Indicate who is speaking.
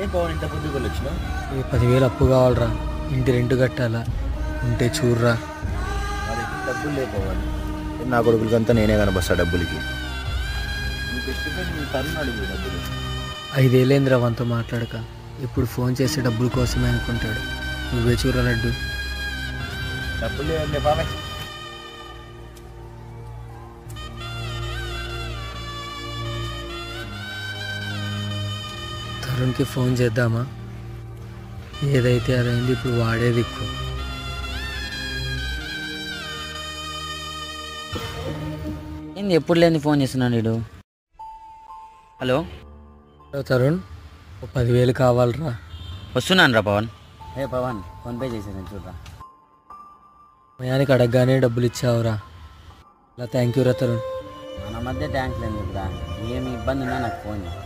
Speaker 1: ఏం పవన్ ఇంత పొద్దుకు వచ్చినావు?
Speaker 2: 10,000 అప్పు కావాలరా, ఇంటి రెంట్ కట్టాలా, ఉంటే చూడరా.
Speaker 1: నా దగ్గర డబ్బులు లేకపోవాలి. నా కొడుకులకంతా నేనే కనబస్తా డబ్బులకి. నీకు ఇష్టపడి నీ తరుణ్ అడుగు డబ్బులు.
Speaker 2: 5,000 ఏందిరా వంతో మాట్లాడక, ఇప్పుడు ఫోన్ చేసే డబ్బుల కోసమే అనుకుంటాడు. నువ్వే చూడరా లడ్డు.
Speaker 1: డబ్బులు లేదండి బాబాయ్.
Speaker 2: తరుణ్కి ఫోన్ చేద్దామా? ఏదైతే అదైంది, ఇప్పుడు వాడే దిక్కు.
Speaker 3: ఏంది ఎప్పుడు లేని ఫోన్ చేస్తున్నాడు వీడు? హలో
Speaker 2: తరుణ్, 10,000 కావాలరా.
Speaker 3: వస్తున్నాను రా పవన్. పవన్ ఫోన్పే చేసేసాను చూడరా.
Speaker 2: సమయానికి అడగగానే డబ్బులు ఇచ్చావురా, అలా థ్యాంక్ యూ రా తరుణ్.
Speaker 3: మన మధ్య ట్యాంక్స్ ఎందుకురా, ఏమి ఇబ్బంది ఉన్నా నాకు ఫోన్ చేయి.